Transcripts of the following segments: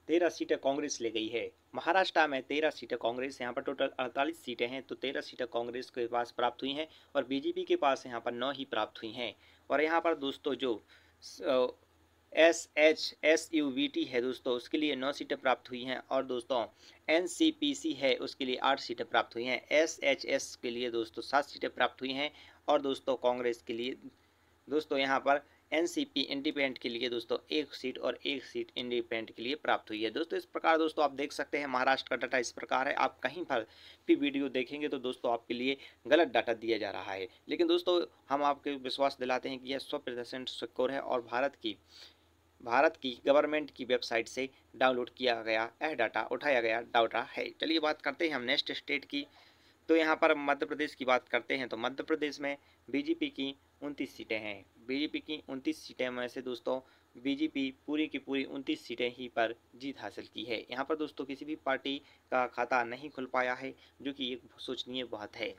13 सीटें कांग्रेस ले गई है। महाराष्ट्र में 13 सीटें कांग्रेस, यहाँ पर टोटल 48 सीटें हैं, तो 13 सीटें कांग्रेस के पास प्राप्त हुई हैं और बीजेपी के पास यहाँ पर 9 ही प्राप्त हुई हैं। और यहाँ पर दोस्तों जो SHSUVT है दोस्तों, उसके लिए 9 सीटें प्राप्त हुई हैं और दोस्तों NCPC है उसके लिए 8 सीटें प्राप्त हुई हैं। SHS के लिए दोस्तों 7 सीटें प्राप्त हुई हैं और दोस्तों कांग्रेस के लिए दोस्तों यहाँ पर एनसीपी इंडिपेंडेंट के लिए दोस्तों 1 सीट और 1 सीट इंडिपेंडेंट के लिए प्राप्त हुई है। दोस्तों इस प्रकार दोस्तों आप देख सकते हैं महाराष्ट्र का डाटा इस प्रकार है। आप कहीं पर भी वीडियो देखेंगे तो दोस्तों आपके लिए गलत डाटा दिया जा रहा है, लेकिन दोस्तों हम आपको विश्वास दिलाते हैं कि यह 100% सिक्योर है और भारत की गवर्नमेंट की वेबसाइट से डाउनलोड किया गया यह डाटा, उठाया गया डाटा है। चलिए बात करते हैं हम नेक्स्ट स्टेट की। तो यहाँ पर मध्य प्रदेश की बात करते हैं तो मध्य प्रदेश में बीजेपी की 29 सीटें हैं। बीजेपी की 29 सीटें में से दोस्तों बीजेपी पूरी की पूरी 29 सीटें ही पर जीत हासिल की है। यहाँ पर दोस्तों किसी भी पार्टी का खाता नहीं खुल पाया है, जो कि एक सोचनीय बात है।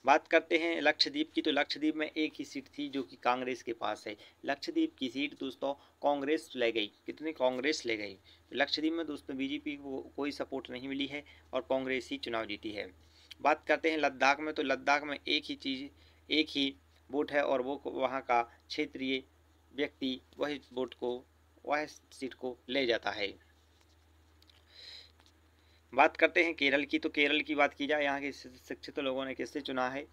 बात करते हैं लक्षद्वीप की, तो लक्षद्वीप में एक ही सीट थी जो कि कांग्रेस के पास है। लक्षद्वीप की सीट दोस्तों कांग्रेस ले गई। कितनी कांग्रेस ले गई? लक्षद्वीप में दोस्तों बीजेपी को कोई सपोर्ट नहीं मिली है और कांग्रेस ही चुनाव जीती है। बात करते हैं लद्दाख में, तो लद्दाख में एक ही वोट है और वो वहाँ का क्षेत्रीय व्यक्ति वह सीट को ले जाता है। बात करते हैं केरल की, तो केरल की बात की जाए यहाँ के शिक्षित लोगों ने किससे चुना है,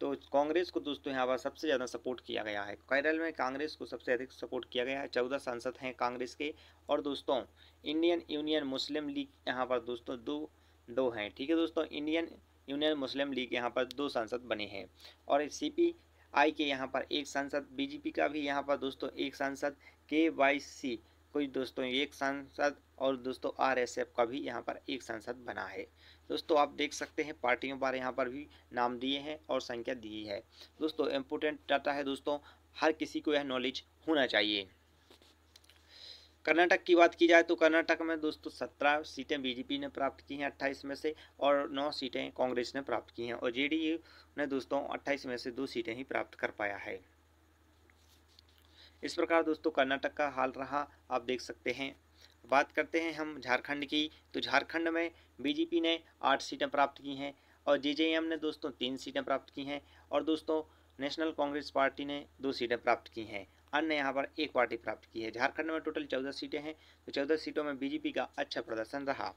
तो कांग्रेस को दोस्तों यहाँ पर सबसे ज़्यादा सपोर्ट किया गया है। केरल में कांग्रेस को सबसे अधिक सपोर्ट किया गया है। 14 सांसद हैं कांग्रेस के और दोस्तों इंडियन यूनियन मुस्लिम लीग यहाँ पर दोस्तों दो हैं। ठीक है दोस्तों, इंडियन यूनियन मुस्लिम लीग यहाँ पर 2 सांसद बने हैं और CPI के यहाँ पर 1 सांसद, बीजेपी का भी यहाँ पर दोस्तों 1 सांसद, KYC कोई दोस्तों 1 सांसद और दोस्तों RSF का भी यहाँ पर 1 सांसद बना है। दोस्तों आप देख सकते हैं पार्टियों पर यहाँ पर भी नाम दिए हैं और संख्या दी है। दोस्तों इम्पोर्टेंट डाटा है दोस्तों, हर किसी को यह नॉलेज होना चाहिए। कर्नाटक की बात की जाए तो कर्नाटक में दोस्तों 17 सीटें बीजेपी ने प्राप्त की हैं 28 में से और 9 सीटें कांग्रेस ने प्राप्त की हैं और JDU ने दोस्तों 28 में से 2 सीटें ही प्राप्त कर पाया है। इस प्रकार दोस्तों कर्नाटक का हाल रहा, आप देख सकते हैं। बात करते हैं हम झारखंड की, तो झारखंड में बीजेपी ने 8 सीटें प्राप्त की हैं और JJM ने दोस्तों 3 सीटें प्राप्त की हैं और दोस्तों नेशनल कांग्रेस पार्टी ने 2 सीटें प्राप्त की हैं। अन्य यहाँ पर 1 पार्टी प्राप्त की है। झारखंड में टोटल 14 सीटें हैं, तो 14 सीटों में बीजेपी का अच्छा प्रदर्शन रहा।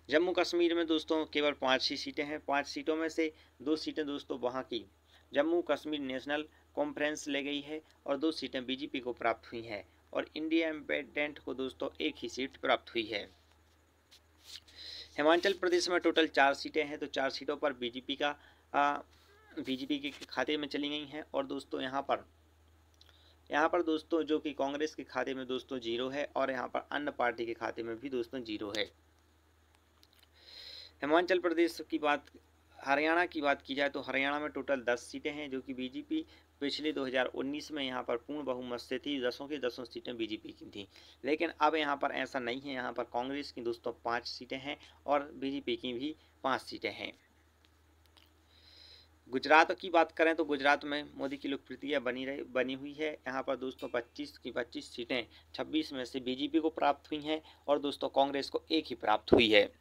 जम्मू कश्मीर में दोस्तों केवल 5 ही सीटें हैं। 5 सीटों में से 2 सीटें दोस्तों वहाँ की जम्मू कश्मीर नेशनल कॉन्फ्रेंस ले गई है और 2 सीटें बीजेपी को प्राप्त हुई हैं और इंडिया इंडिपेंडेंट को दोस्तों 1 ही सीट प्राप्त हुई है। हिमाचल प्रदेश में टोटल 4 सीटें हैं, तो 4 सीटों पर बीजेपी के खाते में चली गई हैं और दोस्तों यहाँ पर दोस्तों जो कि कांग्रेस के खाते में दोस्तों 0 है और यहाँ पर अन्य पार्टी के खाते में भी दोस्तों 0 है। हिमाचल प्रदेश की बात, हरियाणा की बात की जाए तो हरियाणा में टोटल 10 सीटें हैं जो कि बीजेपी पिछले 2019 में यहाँ पर पूर्ण बहुमत से थी, 10 की 10 सीटें बीजेपी की थी। लेकिन अब यहाँ पर ऐसा नहीं है, यहाँ पर कांग्रेस की दोस्तों 5 सीटें हैं और बीजेपी की भी 5 सीटें हैं। गुजरात की बात करें तो गुजरात में मोदी की लोकप्रियता बनी हुई है। यहाँ पर दोस्तों 25 की 25 सीटें 26 में से बीजेपी को प्राप्त हुई हैं और दोस्तों कांग्रेस को 1 ही प्राप्त हुई है।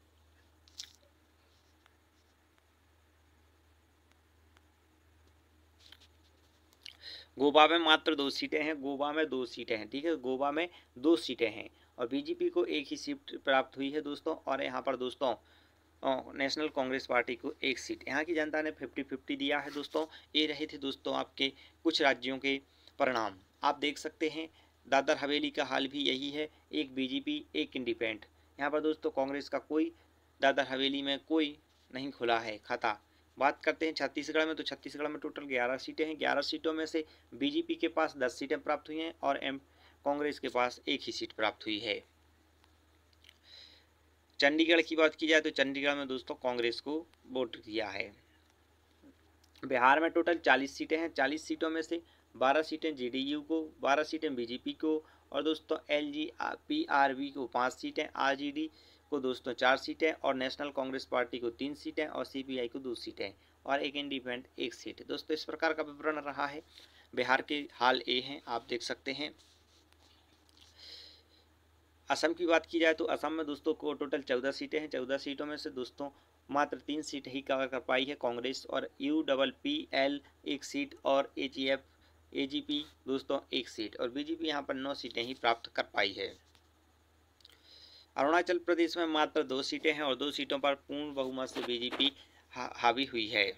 गोवा में मात्र 2 सीटें हैं। गोवा में 2 सीटें हैं, ठीक है, गोवा में 2 सीटें हैं और बीजेपी को 1 ही सीट प्राप्त हुई है दोस्तों। और यहाँ पर दोस्तों नेशनल कांग्रेस पार्टी को 1 सीट। यहाँ की जनता ने 50-50 दिया है दोस्तों। ये रहे थे दोस्तों आपके कुछ राज्यों के परिणाम। आप देख सकते हैं दादर हवेली का हाल भी यही है, 1 बीजेपी 1 इंडिपेंडेंट। यहाँ पर दोस्तों कांग्रेस का कोई दादर हवेली में कोई नहीं खुला है खाता। बात करते हैं छत्तीसगढ़ में, तो छत्तीसगढ़ में टोटल 11 सीटें हैं। 11 सीटों में से बीजेपी के पास 10 सीटें प्राप्त हुई हैं और कांग्रेस के पास 1 ही सीट प्राप्त हुई है। चंडीगढ़ की बात की जाए तो चंडीगढ़ में दोस्तों कांग्रेस को वोट दिया है। बिहार में टोटल 40 सीटें हैं। 40 सीटों में से 12 सीटें JDU को, 12 सीटें बीजेपी को और दोस्तों LGPRB को 5 सीटें, RJD को दोस्तों 4 सीटें और नेशनल कांग्रेस पार्टी को 3 सीटें और CPI को 2 सीटें और 1 इंडिपेंडेंट 1 सीट। दोस्तों इस प्रकार का विवरण रहा है। बिहार के हाल ये हैं, आप देख सकते हैं। असम की बात की जाए तो असम में दोस्तों को टोटल 14 सीटें हैं। 14 सीटों में से दोस्तों मात्र 3 सीट ही कवर कर पाई है कांग्रेस, और UPPL 1 सीट और AGP दोस्तों 1 सीट, और बीजेपी यहाँ पर 9 सीटें ही प्राप्त कर पाई है। अरुणाचल प्रदेश में मात्र 2 सीटें हैं और 2 सीटों पर पूर्ण बहुमत से बीजेपी हावी हुई है।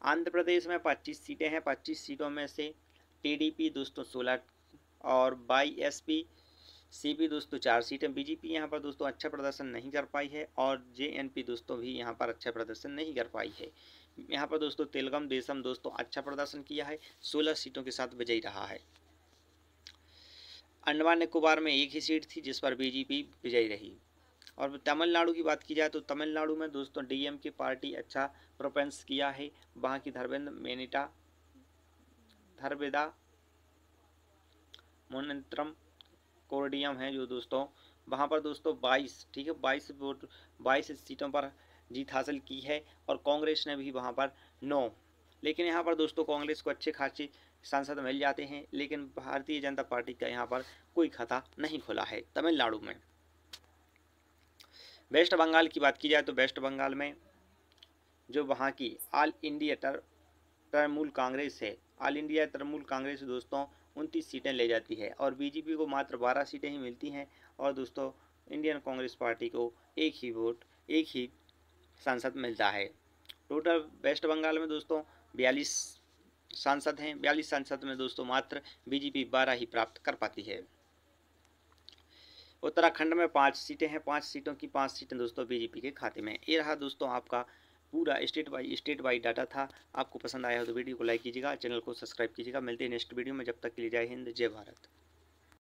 आंध्र प्रदेश में 25 सीटें हैं। 25 सीटों में से TDP दोस्तों 16 और YSP-CP दोस्तों 4 सीटें। बीजेपी यहाँ पर दोस्तों अच्छा प्रदर्शन नहीं कर पाई है, और JNP दोस्तों भी यहाँ पर अच्छा प्रदर्शन नहीं कर पाई है। यहाँ पर दोस्तों तेलुगु देशम दोस्तों अच्छा प्रदर्शन किया है, 16 सीटों के साथ विजयी रहा है। अंडमान निकोबार में 1 ही सीट थी जिस पर बीजेपी विजयी रही। और तमिलनाडु की बात की जाए तो तमिलनाडु में दोस्तों DMK पार्टी अच्छा परफॉर्मेंस किया है। वहाँ की धर्वेदा मोनित्रम कोर्डियम है जो दोस्तों वहाँ पर दोस्तों 22 सीटों पर जीत हासिल की है, और कांग्रेस ने भी वहाँ पर 9। लेकिन यहाँ पर दोस्तों कांग्रेस को अच्छे खासे सांसद मिल जाते हैं, लेकिन भारतीय जनता पार्टी का यहाँ पर कोई खाता नहीं खुला है तमिलनाडु में। वेस्ट बंगाल की बात की जाए तो वेस्ट बंगाल में जो वहाँ की ऑल इंडिया तृणमूल कांग्रेस है, ऑल इंडिया तृणमूल कांग्रेस दोस्तों 29 सीटें ले जाती है, और बीजेपी को मात्र 12 सीटें ही मिलती हैं, और दोस्तों इंडियन कांग्रेस पार्टी को एक ही सांसद मिलता है। टोटल वेस्ट बंगाल में दोस्तों 42 सांसद हैं। 42 सांसद में दोस्तों मात्र बीजेपी 12 ही प्राप्त कर पाती है। उत्तराखंड में 5 सीटें हैं। 5 सीटों की 5 सीटें दोस्तों बीजेपी के खाते में। ये रहा दोस्तों आपका पूरा स्टेट वाइज डाटा था। आपको पसंद आया हो तो वीडियो को लाइक कीजिएगा, चैनल को सब्सक्राइब कीजिएगा। मिलते हैं नेक्स्ट वीडियो में, जब तक के लिए जय हिंद, जय भारत।